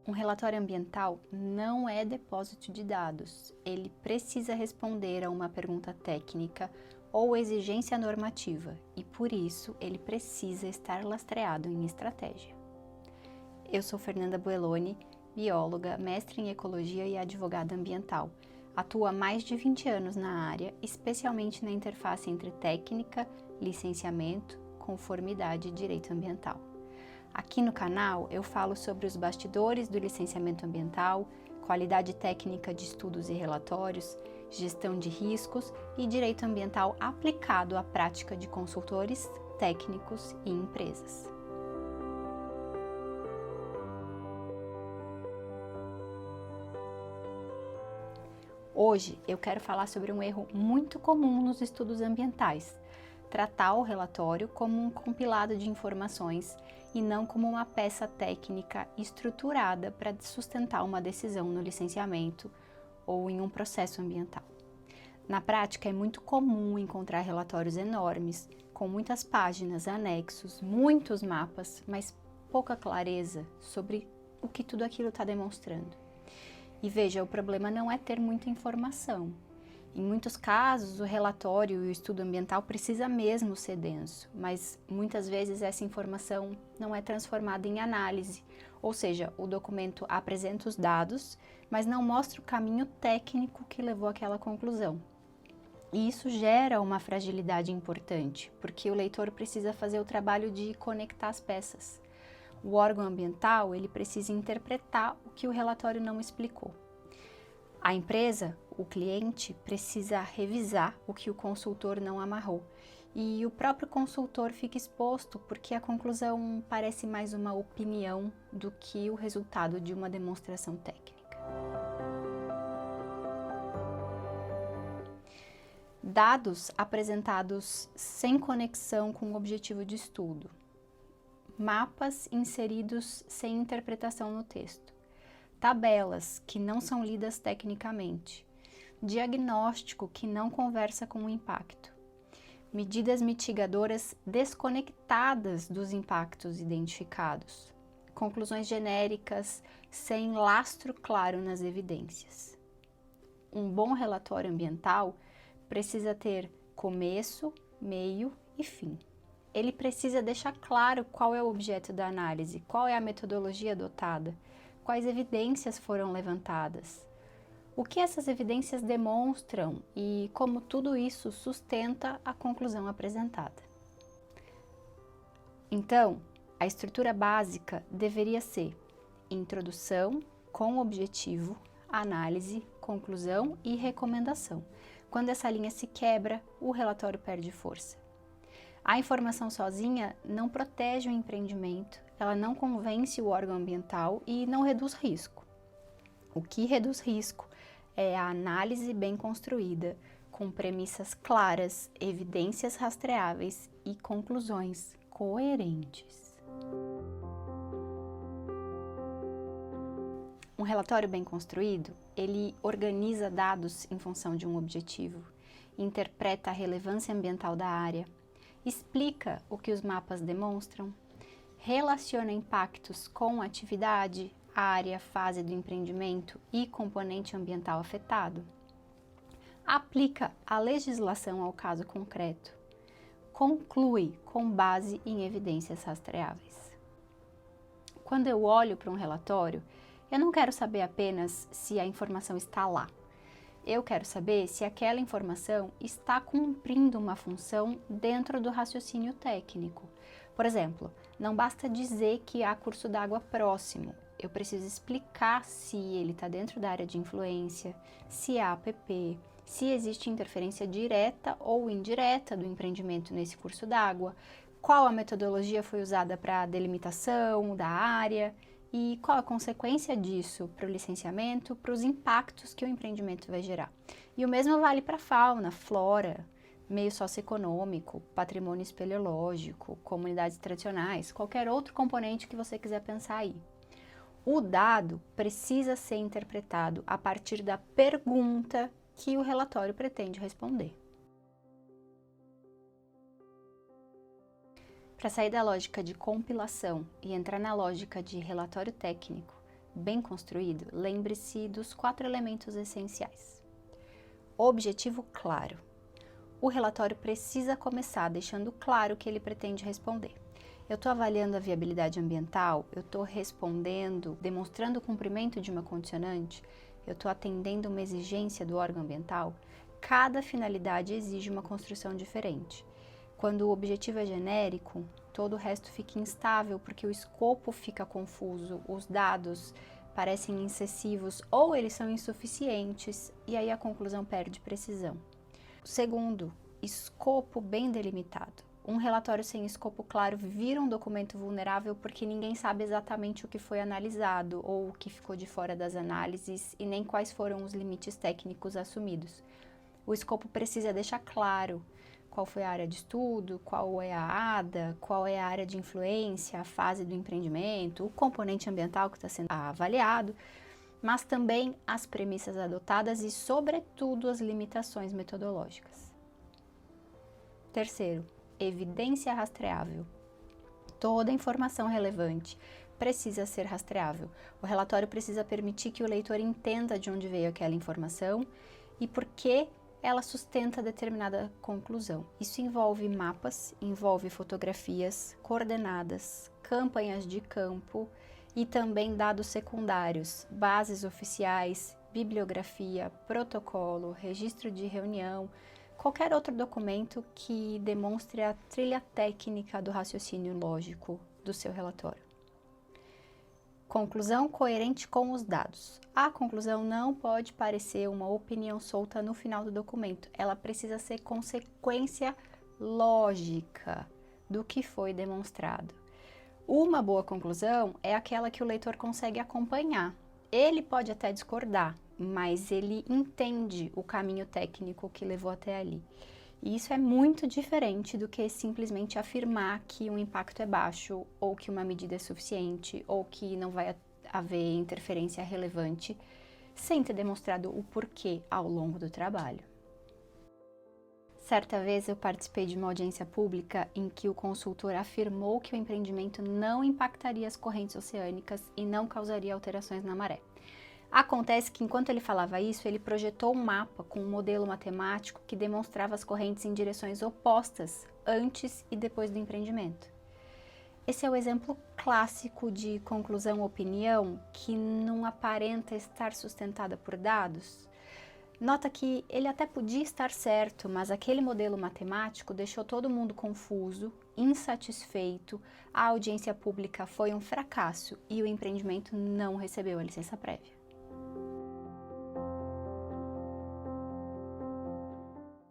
Um relatório ambiental não é depósito de dados. Ele precisa responder a uma pergunta técnica ou exigência normativa e, por isso, ele precisa estar lastreado em estratégia. Eu sou Fernanda Bueloni, bióloga, mestre em ecologia e advogada ambiental. Atuo há mais de 20 anos na área, especialmente na interface entre técnica, licenciamento, conformidade e direito ambiental. Aqui no canal eu falo sobre os bastidores do licenciamento ambiental, qualidade técnica de estudos e relatórios, gestão de riscos e direito ambiental aplicado à prática de consultores, técnicos e empresas. Hoje eu quero falar sobre um erro muito comum nos estudos ambientais: tratar o relatório como um compilado de informações e não como uma peça técnica estruturada para sustentar uma decisão no licenciamento ou em um processo ambiental. Na prática, é muito comum encontrar relatórios enormes, com muitas páginas, anexos, muitos mapas, mas pouca clareza sobre o que tudo aquilo está demonstrando. E veja, o problema não é ter muita informação. Em muitos casos, o relatório e o estudo ambiental precisa mesmo ser denso, mas muitas vezes essa informação não é transformada em análise, ou seja, o documento apresenta os dados, mas não mostra o caminho técnico que levou àquela conclusão. E isso gera uma fragilidade importante, porque o leitor precisa fazer o trabalho de conectar as peças. O órgão ambiental, ele precisa interpretar o que o relatório não explicou. A empresa, o cliente, precisa revisar o que o consultor não amarrou. E o próprio consultor fica exposto porque a conclusão parece mais uma opinião do que o resultado de uma demonstração técnica. Dados apresentados sem conexão com o objetivo de estudo. Mapas inseridos sem interpretação no texto. Tabelas que não são lidas tecnicamente, diagnóstico que não conversa com o impacto, medidas mitigadoras desconectadas dos impactos identificados, conclusões genéricas sem lastro claro nas evidências. Um bom relatório ambiental precisa ter começo, meio e fim. Ele precisa deixar claro qual é o objeto da análise, qual é a metodologia adotada, quais evidências foram levantadas, o que essas evidências demonstram e como tudo isso sustenta a conclusão apresentada. Então, a estrutura básica deveria ser introdução com objetivo, análise, conclusão e recomendação. Quando essa linha se quebra, o relatório perde força. A informação sozinha não protege o empreendimento, ela não convence o órgão ambiental e não reduz risco. O que reduz risco é a análise bem construída, com premissas claras, evidências rastreáveis e conclusões coerentes. Um relatório bem construído, ele organiza dados em função de um objetivo, interpreta a relevância ambiental da área, explica o que os mapas demonstram, relaciona impactos com atividade, área, fase do empreendimento e componente ambiental afetado, aplica a legislação ao caso concreto, conclui com base em evidências rastreáveis. Quando eu olho para um relatório, eu não quero saber apenas se a informação está lá. Eu quero saber se aquela informação está cumprindo uma função dentro do raciocínio técnico. Por exemplo, não basta dizer que há curso d'água próximo. Eu preciso explicar se ele está dentro da área de influência, se há APP, se existe interferência direta ou indireta do empreendimento nesse curso d'água, qual a metodologia foi usada para a delimitação da área e qual a consequência disso para o licenciamento, para os impactos que o empreendimento vai gerar. E o mesmo vale para a fauna, flora, meio socioeconômico, patrimônio espeleológico, comunidades tradicionais, qualquer outro componente que você quiser pensar aí. O dado precisa ser interpretado a partir da pergunta que o relatório pretende responder. Para sair da lógica de compilação e entrar na lógica de relatório técnico, bem construído, lembre-se dos 4 elementos essenciais. Objetivo claro. O relatório precisa começar deixando claro o que ele pretende responder. Eu estou avaliando a viabilidade ambiental, eu estou respondendo, demonstrando o cumprimento de uma condicionante, eu estou atendendo uma exigência do órgão ambiental. Cada finalidade exige uma construção diferente. Quando o objetivo é genérico, todo o resto fica instável porque o escopo fica confuso, os dados parecem excessivos ou eles são insuficientes e aí a conclusão perde precisão. Segundo, escopo bem delimitado. Um relatório sem escopo claro vira um documento vulnerável porque ninguém sabe exatamente o que foi analisado ou o que ficou de fora das análises e nem quais foram os limites técnicos assumidos. O escopo precisa deixar claro qual foi a área de estudo, qual é a ADA, qual é a área de influência, a fase do empreendimento, o componente ambiental que está sendo avaliado, mas também as premissas adotadas e, sobretudo, as limitações metodológicas. Terceiro, evidência rastreável. Toda informação relevante precisa ser rastreável. O relatório precisa permitir que o leitor entenda de onde veio aquela informação e por que ela sustenta determinada conclusão. Isso envolve mapas, envolve fotografias, coordenadas, campanhas de campo e também dados secundários, bases oficiais, bibliografia, protocolo, registro de reunião, qualquer outro documento que demonstre a trilha técnica do raciocínio lógico do seu relatório. Conclusão coerente com os dados. A conclusão não pode parecer uma opinião solta no final do documento. Ela precisa ser consequência lógica do que foi demonstrado. Uma boa conclusão é aquela que o leitor consegue acompanhar. Ele pode até discordar, mas ele entende o caminho técnico que levou até ali. E isso é muito diferente do que simplesmente afirmar que o impacto é baixo, ou que uma medida é suficiente, ou que não vai haver interferência relevante, sem ter demonstrado o porquê ao longo do trabalho. Certa vez eu participei de uma audiência pública em que o consultor afirmou que o empreendimento não impactaria as correntes oceânicas e não causaria alterações na maré. Acontece que enquanto ele falava isso, ele projetou um mapa com um modelo matemático que demonstrava as correntes em direções opostas antes e depois do empreendimento. Esse é o exemplo clássico de conclusão-opinião que não aparenta estar sustentada por dados. Nota que ele até podia estar certo, mas aquele modelo matemático deixou todo mundo confuso, insatisfeito, a audiência pública foi um fracasso e o empreendimento não recebeu a licença prévia.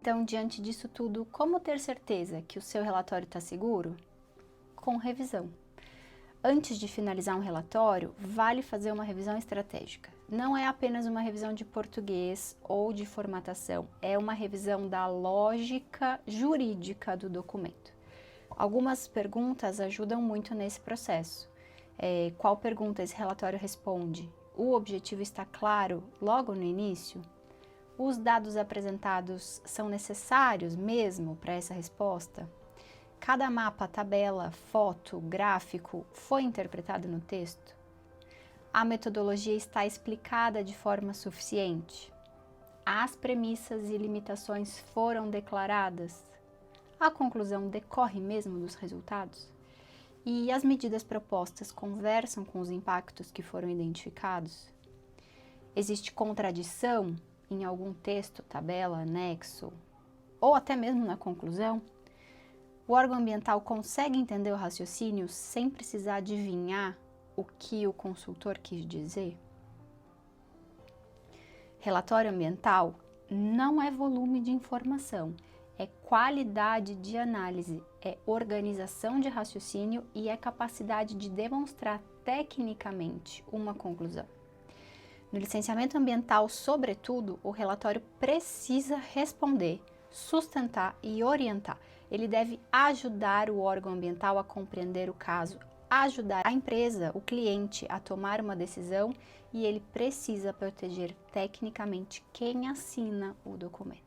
Então, diante disso tudo, como ter certeza que o seu relatório está seguro? Com revisão. Antes de finalizar um relatório, vale fazer uma revisão estratégica. Não é apenas uma revisão de português ou de formatação, é uma revisão da lógica jurídica do documento. Algumas perguntas ajudam muito nesse processo. Qual pergunta esse relatório responde? O objetivo está claro logo no início? Os dados apresentados são necessários mesmo para essa resposta? Cada mapa, tabela, foto, gráfico foi interpretado no texto? A metodologia está explicada de forma suficiente? As premissas e limitações foram declaradas? A conclusão decorre mesmo dos resultados? E as medidas propostas conversam com os impactos que foram identificados? Existe contradição em algum texto, tabela, anexo, ou até mesmo na conclusão? O órgão ambiental consegue entender o raciocínio sem precisar adivinhar o que o consultor quis dizer? Relatório ambiental não é volume de informação, é qualidade de análise, é organização de raciocínio e é capacidade de demonstrar tecnicamente uma conclusão. No licenciamento ambiental, sobretudo, o relatório precisa responder, sustentar e orientar. Ele deve ajudar o órgão ambiental a compreender o caso, ajudar a empresa, o cliente, a tomar uma decisão e ele precisa proteger tecnicamente quem assina o documento.